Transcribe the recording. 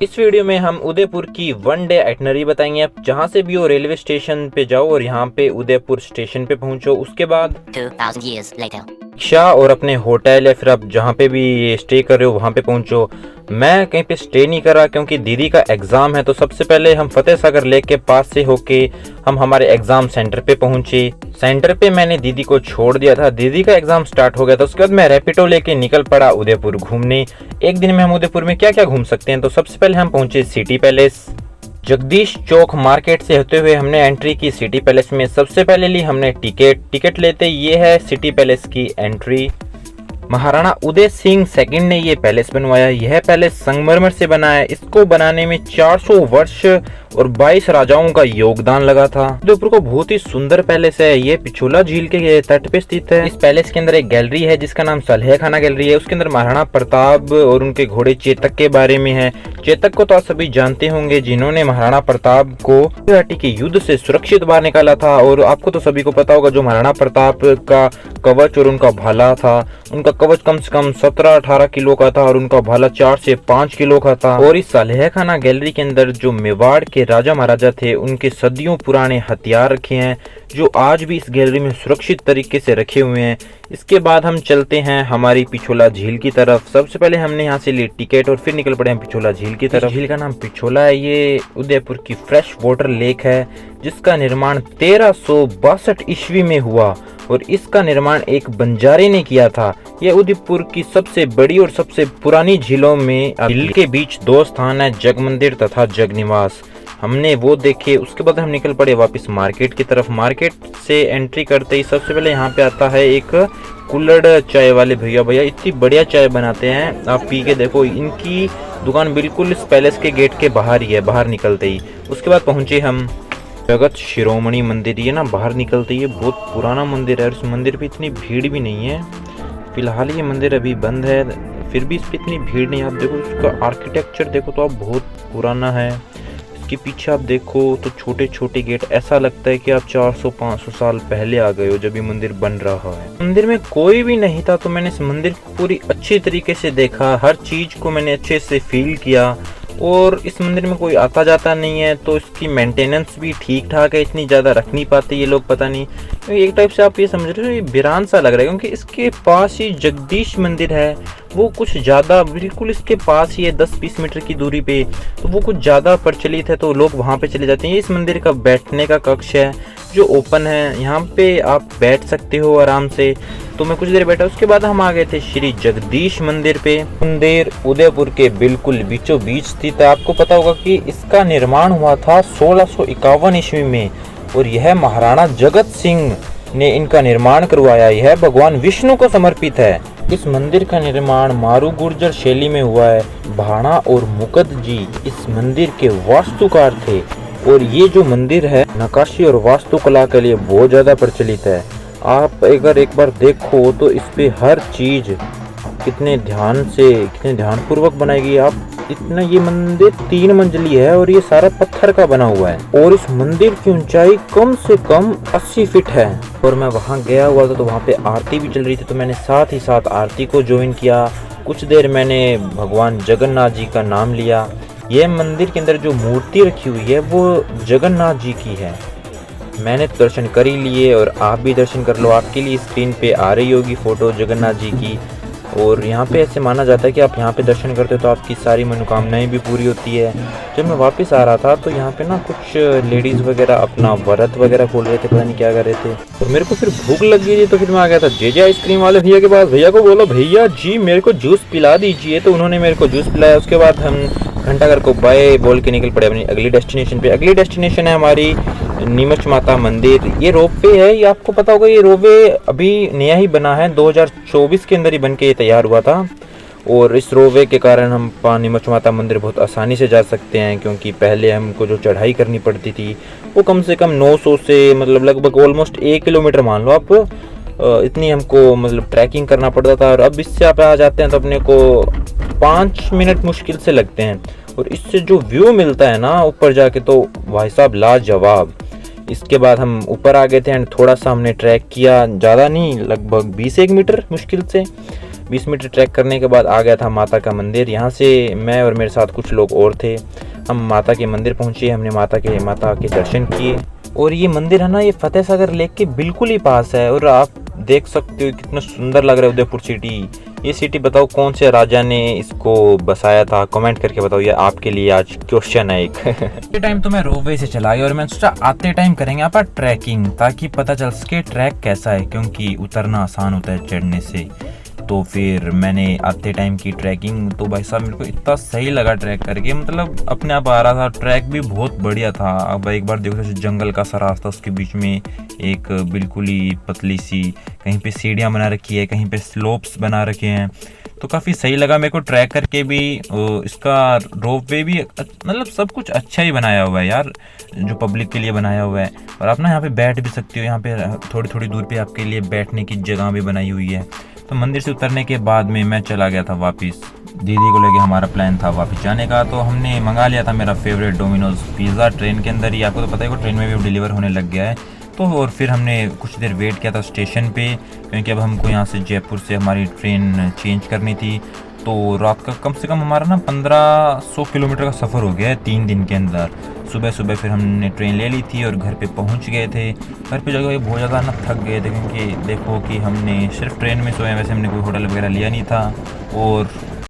इस वीडियो में हम उदयपुर की वन डे आइटनरी बताएंगे। आप जहाँ से भी हो रेलवे स्टेशन पे जाओ और यहाँ पे उदयपुर स्टेशन पे पहुँचो। उसके बाद 2000 years later. रिक्शा और अपने होटल या फिर आप जहाँ पे भी स्टे कर रहे हो वहाँ पे पहुँचो। मैं कहीं पे स्टे नहीं कर रहा क्योंकि दीदी का एग्ज़ाम है, तो सबसे पहले हम फतेह सागर लेक के पास से होके हम हमारे एग्ज़ाम सेंटर पे पहुँचे। सेंटर पे मैंने दीदी को छोड़ दिया था, दीदी का एग्ज़ाम स्टार्ट हो गया था। उसके बाद मैं रैपिडो लेके निकल पड़ा उदयपुर घूमने। एक दिन में हम उदयपुर में क्या क्या घूम सकते हैं, तो सबसे पहले हम पहुँचे सिटी पैलेस। जगदीश चौक मार्केट से होते हुए हमने एंट्री की सिटी पैलेस में। सबसे पहले ली हमने टिकट लेते ये है सिटी पैलेस की एंट्री। महाराणा उदय सिंह सेकंड ने ये पैलेस बनवाया। यह पैलेस संगमरमर से बना है। इसको बनाने में 400 वर्ष और 22 राजाओं का योगदान लगा था। उदयपुर को बहुत ही सुंदर पैलेस है। ये पिछोला झील के तट पे स्थित है। इस पैलेस के अंदर एक गैलरी है जिसका नाम सलह खाना गैलरी है। उसके अंदर महाराणा प्रताप और उनके घोड़े चेतक के बारे में है। चेतक को तो आप सभी जानते होंगे, जिन्होंने महाराणा प्रताप को गुवाहाटी के युद्ध से सुरक्षित बाहर निकाला था। और आपको तो सभी को पता होगा जो महाराणा प्रताप का कवच और उनका भाला था, उनका कवच कम से कम 17-18 किलो का था और उनका भाला 4 से 5 किलो का था। और इस सलह खाना गैलरी के अंदर जो मेवाड़ के राजा महाराजा थे उनके सदियों पुराने हथियार रखे हैं, जो आज भी इस गैलरी में सुरक्षित तरीके से रखे हुए हैं। इसके बाद हम चलते हैं हमारी पिछोला झील की तरफ। सबसे पहले हमने यहाँ से ली टिकट और फिर निकल पड़े हम पिछोला झील की तरफ। झील का नाम पिछोला है। ये उदयपुर की फ्रेश वाटर लेक है जिसका निर्माण 1362 ईस्वी में हुआ और इसका निर्माण एक बंजारे ने किया था। यह उदयपुर की सबसे बड़ी और सबसे पुरानी झीलों में। झील के बीच दो स्थान है, जग मंदिर तथा जग निवास। हमने वो देखे। उसके बाद हम निकल पड़े वापस मार्केट की तरफ। मार्केट से एंट्री करते ही सबसे पहले यहाँ पे आता है एक कुल्हड़ चाय वाले भैया इतनी बढ़िया चाय बनाते हैं, आप पी के देखो। इनकी दुकान बिल्कुल इस पैलेस के गेट के बाहर ही है, बाहर निकलते ही। उसके बाद पहुंचे हम जगत शिरोमणि मंदिर। ये ना बाहर निकलते ही बहुत पुराना मंदिर है और इस मंदिर पे इतनी भीड़ भी नहीं है। फिलहाल ये मंदिर अभी बंद है, फिर भी इस पर इतनी भीड़ नहीं। आप देखो उसका आर्किटेक्चर देखो तो आप बहुत पुराना है। इसके पीछे आप देखो तो छोटे छोटे गेट, ऐसा लगता है कि आप 400-500 साल पहले आ गए हो जब ये मंदिर बन रहा है। मंदिर में कोई भी नहीं था तो मैंने इस मंदिर को पूरी अच्छी तरीके से देखा, हर चीज को मैंने अच्छे से फील किया। और इस मंदिर में कोई आता जाता नहीं है तो इसकी मेंटेनेंस भी ठीक ठाक है, इतनी ज़्यादा रख नहीं पाते ये लोग, पता नहीं। एक टाइप से आप ये समझ रहे हो ये वीरान सा लग रहा है क्योंकि इसके पास ही जगदीश मंदिर है, वो कुछ ज़्यादा बिल्कुल इसके पास ही है 10-20 मीटर की दूरी पे, तो वो कुछ ज़्यादा प्रचलित है तो लोग वहाँ पे चले जाते हैं। इस मंदिर का बैठने का कक्ष है जो ओपन है, यहाँ पे आप बैठ सकते हो आराम से। तो मैं कुछ देर बैठा। उसके बाद हम आ गए थे श्री जगदीश मंदिर पे। मंदिर उदयपुर के बिल्कुल बीचों बीच स्थित है। आपको पता होगा कि इसका निर्माण हुआ था 1651 ईस्वी में और यह महाराणा जगत सिंह ने इनका निर्माण करवाया। यह भगवान विष्णु को समर्पित है। इस मंदिर का निर्माण मारू गुर्जर शैली में हुआ है। भाणा और मुकद जी इस मंदिर के वास्तुकार थे और ये जो मंदिर है नक्काशी और वास्तुकला के लिए बहुत ज़्यादा प्रचलित है। आप अगर एक बार देखो तो इस पे हर चीज कितने ध्यानपूर्वक बनाई गई। आप इतना, ये मंदिर 3 मंजिली है और ये सारा पत्थर का बना हुआ है और इस मंदिर की ऊंचाई कम से कम 80 फीट है। और मैं वहाँ गया हुआ था तो वहाँ पे आरती भी चल रही थी तो मैंने साथ ही साथ आरती को ज्वाइन किया। कुछ देर मैंने भगवान जगन्नाथ जी का नाम लिया। यह मंदिर के अंदर जो मूर्ति रखी हुई है वो जगन्नाथ जी की है। मैंने दर्शन कर ही लिए और आप भी दर्शन कर लो। आपके लिए स्क्रीन पे आ रही होगी फोटो जगन्नाथ जी की। और यहाँ पे ऐसे माना जाता है कि आप यहाँ पे दर्शन करते हो तो आपकी सारी मनोकामनाएं भी पूरी होती है। जब मैं वापस आ रहा था तो यहाँ पे ना कुछ लेडीज़ वगैरह अपना व्रत वगैरह खोल रहे थे, पता नहीं क्या कर रहे थे। और मेरे को फिर भूख लग गई थी तो फिर मैं आ गया था जे आइसक्रीम वाले भैया के पास। भैया को बोला भैया जी मेरे को जूस पिला दीजिए, तो उन्होंने मेरे को जूस पिलाया। उसके बाद हम घंटाघर को बाय बोल के निकल पड़े अपनी अगली डेस्टिनेशन पे। अगली डेस्टिनेशन है हमारी नीमच माता मंदिर। ये रोपवे है, ये आपको पता होगा, ये रोपवे अभी नया ही बना है, 2024 के अंदर ही बन के ये तैयार हुआ था। और इस रोपवे के कारण हम नीमच माता मंदिर बहुत आसानी से जा सकते हैं क्योंकि पहले हमको जो चढ़ाई करनी पड़ती थी वो कम से कम 900 से मतलब लगभग ऑलमोस्ट 1 किलोमीटर मान लो आप, इतनी हमको मतलब ट्रैकिंग करना पड़ता था। और अब इससे आप आ जाते हैं तो अपने को 5 मिनट मुश्किल से लगते हैं। और इससे जो व्यू मिलता है ना ऊपर जाके तो भाई साहब लाजवाब। इसके बाद हम ऊपर आ गए थे एंड थोड़ा सा हमने ट्रैक किया, ज़्यादा नहीं, लगभग 20 मीटर मुश्किल से 20 मीटर ट्रैक करने के बाद आ गया था माता का मंदिर। यहाँ से मैं और मेरे साथ कुछ लोग और थे, हम माता के मंदिर पहुँचे, हमने माता के दर्शन किए। और ये मंदिर है ना, ये फतेह सागर लेक के बिल्कुल ही पास है। और आप देख सकते हो कितना सुंदर लग रहा है उदयपुर सिटी। ये सिटी बताओ कौन से राजा ने इसको बसाया था, कमेंट करके बताओ। ये आपके लिए आज क्वेश्चन है एक। ये टाइम तो मैं रोपवे से चला गया और मैंने सोचा आते टाइम करेंगे यहाँ पर ट्रैकिंग, ताकि पता चल सके ट्रैक कैसा है, क्योंकि उतरना आसान होता है चढ़ने से। तो फिर मैंने आते टाइम की ट्रैकिंग, तो भाई साहब मेरे को इतना सही लगा ट्रैक करके, मतलब अपने आप आ रहा था। ट्रैक भी बहुत बढ़िया था। अब एक बार देखो, जंगल का सा रास्ता, उसके बीच में एक बिल्कुल ही पतली सी, कहीं पे सीढ़ियाँ बना रखी है, कहीं पे स्लोप्स बना रखे हैं। तो काफ़ी सही लगा मेरे को ट्रैक करके भी। इसका रोप वे भी मतलब सब कुछ अच्छा ही बनाया हुआ है यार, जो पब्लिक के लिए बनाया हुआ है। और आप ना यहाँ पे बैठ भी सकते हो, यहाँ पे थोड़ी थोड़ी दूर पे आपके लिए बैठने की जगह भी बनाई हुई है। तो मंदिर से उतरने के बाद में मैं चला गया था वापस। दीदी को लेके हमारा प्लान था वापस जाने का, तो हमने मंगा लिया था मेरा फेवरेट डोमिनोज पिज़्ज़ा ट्रेन के अंदर ही। आपको तो पता है कि ट्रेन में भी डिलीवर होने लग गया है। तो और फिर हमने कुछ देर वेट किया था स्टेशन पे, क्योंकि अब हमको यहाँ से जयपुर से हमारी ट्रेन चेंज करनी थी। तो रात का कम से कम हमारा ना 1500 किलोमीटर का सफ़र हो गया है 3 दिन के अंदर। सुबह सुबह फिर हमने ट्रेन ले ली थी और घर पे पहुंच गए थे। घर पे जगह बहुत ज़्यादा ना थक गए थे, क्योंकि देखो कि हमने सिर्फ ट्रेन में सोए, वैसे हमने कोई होटल वगैरह लिया नहीं था। और